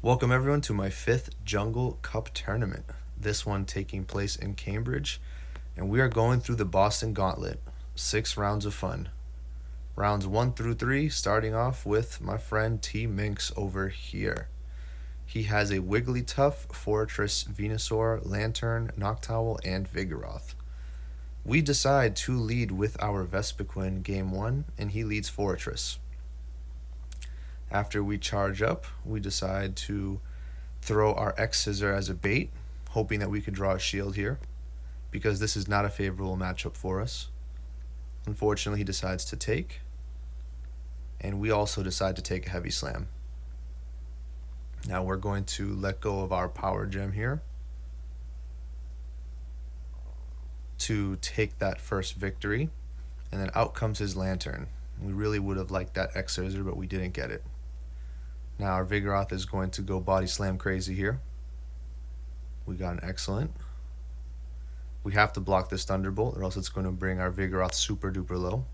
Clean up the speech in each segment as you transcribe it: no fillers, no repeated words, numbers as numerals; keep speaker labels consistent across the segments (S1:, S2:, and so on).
S1: Welcome everyone to my 5th Jungle Cup tournament. This one taking place in Cambridge, and we are going through the Boston Gauntlet. 6 rounds of fun. Rounds 1 through 3, starting off with my friend T Minx over here. He has a Wigglytuff, Fortress, Venusaur, Lantern, Noctowl, and Vigoroth. We decide to lead with our Vespiquen game 1, and he leads Fortress. After we charge up, we decide to throw our X-Scissor as a bait, hoping that we could draw a shield here, because this is not a favorable matchup for us. Unfortunately, he decides to take, and we also decide to take a Heavy Slam. Now we're going to let go of our Power Gem here to take that first victory, and then out comes his Lantern. We really would have liked that X-Scissor, but we didn't get it. Now our Vigoroth is going to go Body Slam crazy here. We got an excellent. We have to block this Thunderbolt or else it's going to bring our Vigoroth super duper low.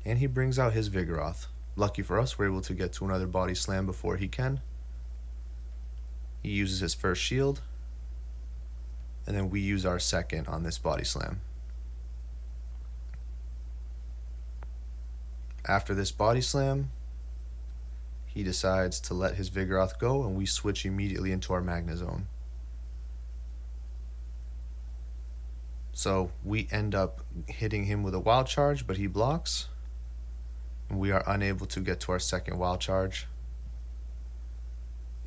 S1: And he brings out his Vigoroth. Lucky for us, we're able to get to another Body Slam before he can. He uses his first shield, and then we use our second on this Body Slam. After this Body Slam, he decides to let his Vigoroth go, and we switch immediately into our Magnezone. So we end up hitting him with a Wild Charge, but he blocks. And we are unable to get to our second Wild Charge.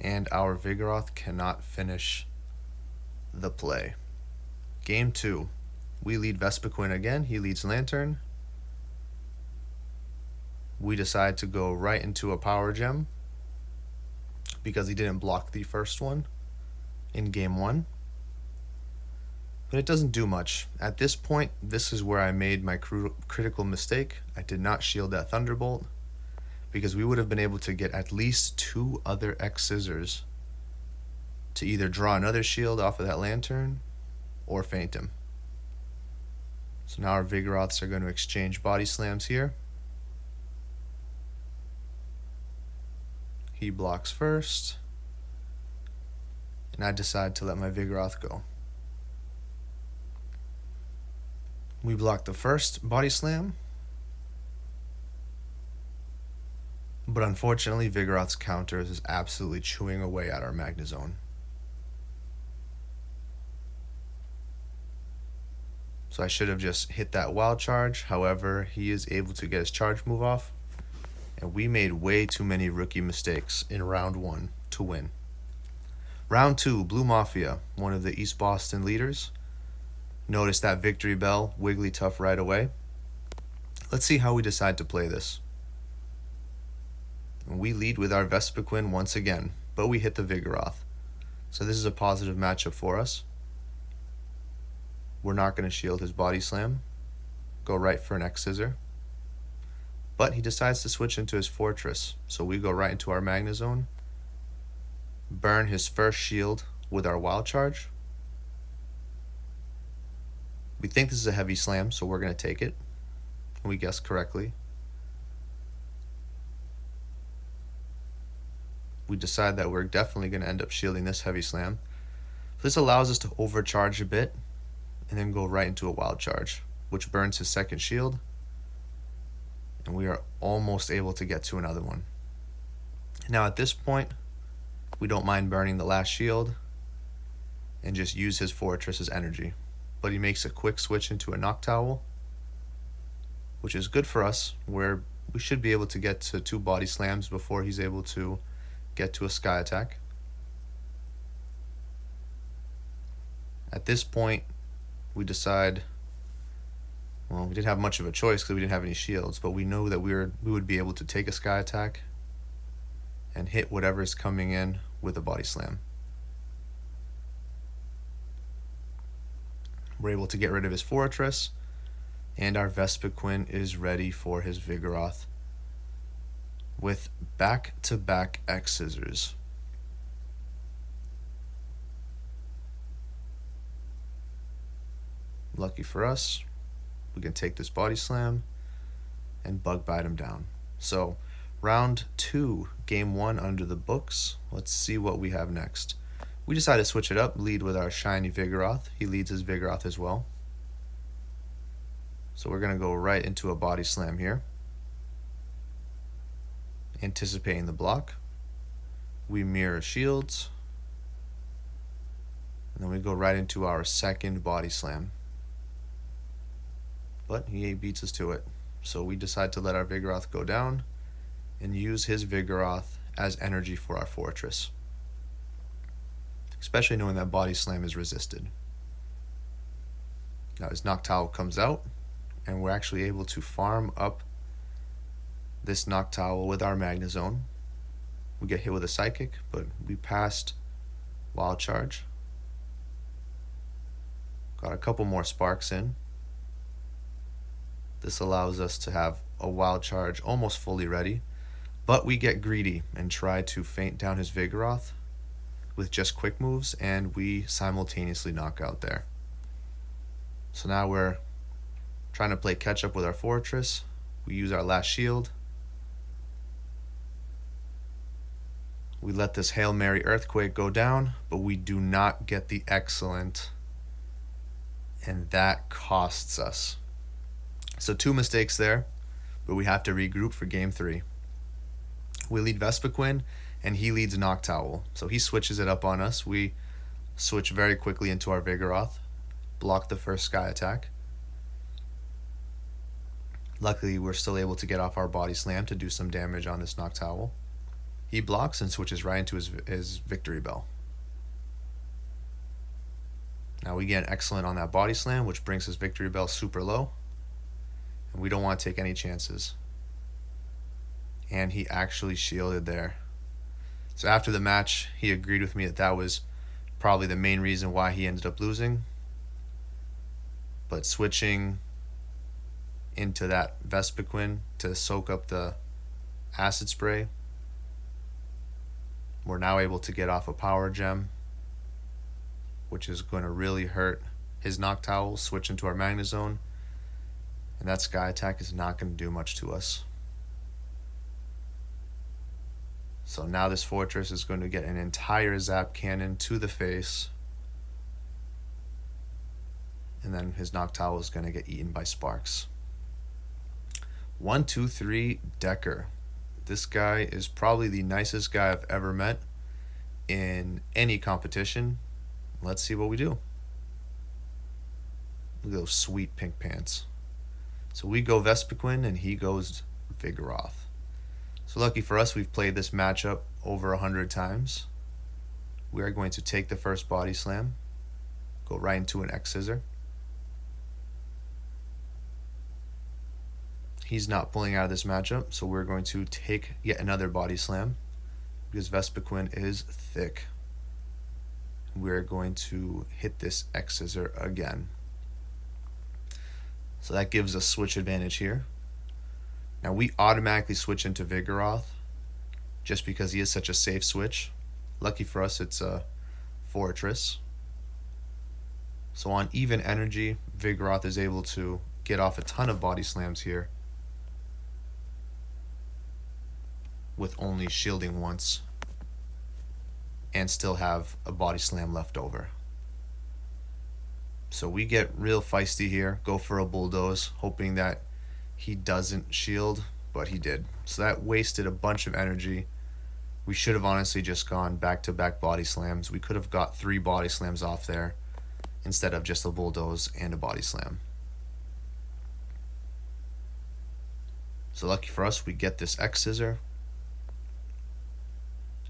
S1: And our Vigoroth cannot finish the play. Game 2. We lead Vespiquen again. He leads Lantern. We decide to go right into a Power Gem because he didn't block the first one in game 1. But it doesn't do much. At this point, this is where I made my critical mistake. I did not shield that Thunderbolt because we would have been able to get at least 2 other X-Scissors to either draw another shield off of that Lantern or feint him. So now our Vigoroths are going to exchange Body Slams here. He blocks first, and I decide to let my Vigoroth go. We block the first Body Slam, but unfortunately Vigoroth's counter is absolutely chewing away at our Magnezone. So I should have just hit that Wild Charge. However, he is able to get his charge move off, and we made way too many rookie mistakes in round 1 to win. Round 2, Blue Mafia, one of the East Boston leaders, noticed that victory bell, Wigglytuff right away. Let's see how we decide to play this. We lead with our Vespiquen once again, but we hit the Vigoroth. So this is a positive matchup for us. We're not going to shield his Body Slam. Go right for an X-Scissor. But he decides to switch into his Fortress, so we go right into our Magnezone, burn his first shield with our Wild Charge. We think this is a Heavy Slam, so we're going to take it. We guess correctly. We decide that we're definitely going to end up shielding this Heavy Slam. This allows us to overcharge a bit and then go right into a Wild Charge, which burns his second shield. And we are almost able to get to another one. Now at this point, we don't mind burning the last shield and just use his Fortress's energy. But he makes a quick switch into a Noctowl, which is good for us, where we should be able to get to 2 Body Slams before he's able to get to a Sky Attack. At this point, we decide, well, we didn't have much of a choice because we didn't have any shields, but we know that we would be able to take a Sky Attack and hit whatever is coming in with a Body Slam. We're able to get rid of his Fortress, and our Vespiquen is ready for his Vigoroth with back-to-back X-Scissors. Lucky for us, we can take this Body Slam and Bug Bite him down. So Round 2, game 1 under the books. Let's see what we have next. We decided to switch it up, lead with our shiny Vigoroth. He leads his Vigoroth as well. So we're going to go right into a body slam here. Anticipating the block. We mirror shields. And then we go right into our second body slam. But he beats us to it. So we decide to let our Vigoroth go down and use his Vigoroth as energy for our fortress. Especially knowing that body slam is resisted. Now his Noctowl comes out, and we're actually able to farm up this Noctowl with our Magnezone. We get hit with a Psychic, but we passed Wild Charge. Got a couple more Sparks in. This allows us to have a Wild Charge almost fully ready, but we get greedy and try to feint down his Vigoroth with just quick moves, and we simultaneously knock out there. So now we're trying to play catch up with our fortress. We use our last shield. We let this Hail Mary Earthquake go down, but we do not get the excellent, and that costs us. So 2 mistakes there, but we have to regroup for game 3. We lead Vespiquen, and he leads Noctowl. So he switches it up on us. We switch very quickly into our Vigoroth, block the first Sky attack. Luckily, we're still able to get off our Body Slam to do some damage on this Noctowl. He blocks and switches right into his Victory Bell. Now we get an excellent on that Body Slam, which brings his Victory Bell super low. And we don't want to take any chances. And he actually shielded there. So after the match, he agreed with me that that was probably the main reason why he ended up losing. But switching into that Vespiquen to soak up the Acid Spray, we're now able to get off a Power Gem, which is going to really hurt his Noctowl. Switch into our Magnezone, and that Sky attack is not going to do much to us. So now this fortress is going to get an entire Zap Cannon to the face, and then his Noctowl is going to get eaten by Sparks. 1, 2, 3, Decker. This guy is probably the nicest guy I've ever met in any competition. Let's see what we do. Look at those sweet pink pants. So we go Vespiquen and he goes Vigoroth. So lucky for us, we've played this matchup over 100 times. We are going to take the first Body Slam, go right into an X-Scissor. He's not pulling out of this matchup, so we're going to take yet another Body Slam because Vespiquen is thick. We're going to hit this X-Scissor again. So that gives us switch advantage here. Now we automatically switch into Vigoroth just because he is such a safe switch. Lucky for us, it's a Fortress. So on even energy, Vigoroth is able to get off a ton of Body Slams here with only shielding once and still have a Body Slam left over. So we get real feisty here, go for a Bulldoze, hoping that he doesn't shield, but he did. So that wasted a bunch of energy. We should have honestly just gone back-to-back Body Slams. We could have got 3 Body Slams off there instead of just a Bulldoze and a Body Slam. So lucky for us, we get this X-Scissor.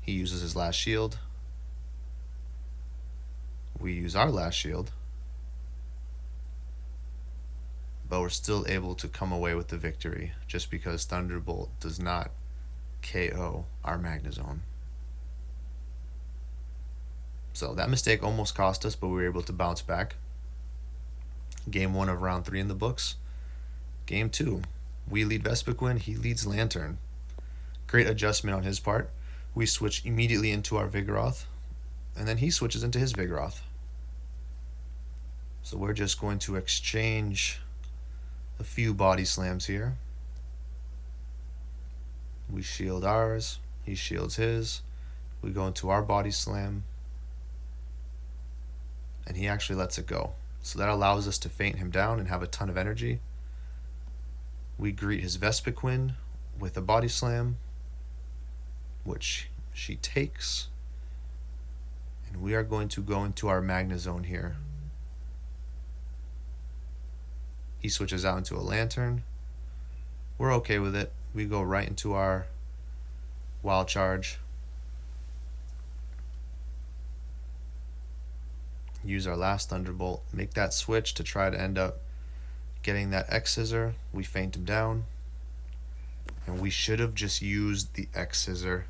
S1: He uses his last shield. We use our last shield. But we're still able to come away with the victory just because Thunderbolt does not KO our Magnezone. So that mistake almost cost us, but we were able to bounce back. Game 1 of round 3 in the books. Game 2, we lead Vespiquen, he leads Lantern. Great adjustment on his part. We switch immediately into our Vigoroth, and then he switches into his Vigoroth. So we're just going to exchange a few Body Slams here. We shield ours. He shields his. We go into our body slam. And he actually lets it go. So that allows us to feint him down and have a ton of energy. We greet his Vespiquen with a body slam, which she takes. And we are going to go into our Magna Zone here. He switches out into a Lantern. We're okay with it. We go right into our Wild Charge. Use our last Thunderbolt. Make that switch to try to end up getting that X Scissor. We feint him down. And we should have just used the X Scissor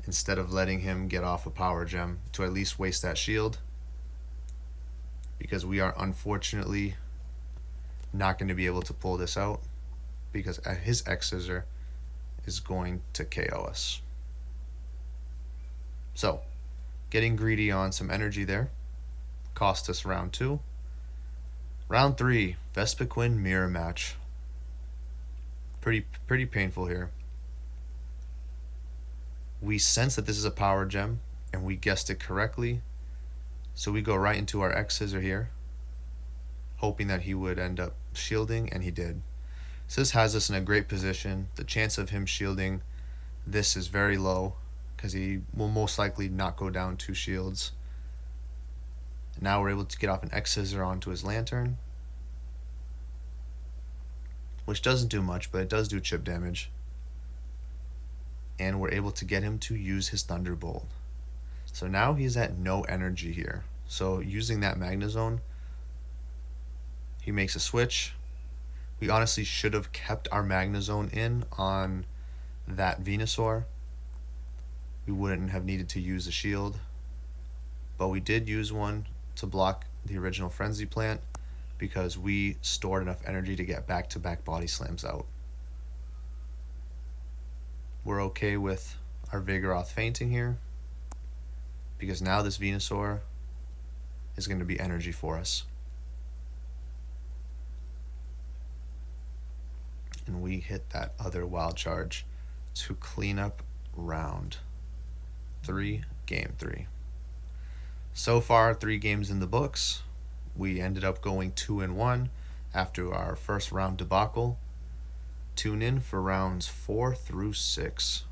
S1: instead of letting him get off a Power Gem to at least waste that shield. Because we are unfortunately not going to be able to pull this out. Because his X Scissor is going to KO us. So, getting greedy on some energy there. Cost us round 2. Round 3, Vespiquen mirror match. Pretty painful here. We sense that this is a power gem, and we guessed it correctly. So we go right into our X Scissor here, hoping that he would end up shielding, and he did. So this has us in a great position. The chance of him shielding this is very low, because he will most likely not go down 2 shields. Now we're able to get off an X Scissor onto his Lantern, which doesn't do much, but it does do chip damage. And we're able to get him to use his Thunderbolt. So now he's at no energy here. So using that Magna Zone, he makes a switch. We honestly should have kept our Magna Zone in on that Venusaur. We wouldn't have needed to use a shield, but we did use one to block the original Frenzy Plant because we stored enough energy to get back-to-back body slams out. We're okay with our Vigoroth fainting here because now this Venusaur is going to be energy for us. And we hit that other Wild Charge to clean up round 3, game 3. So far, 3 games in the books. We ended up going 2-1 after our first round debacle. Tune in for rounds 4 through 6.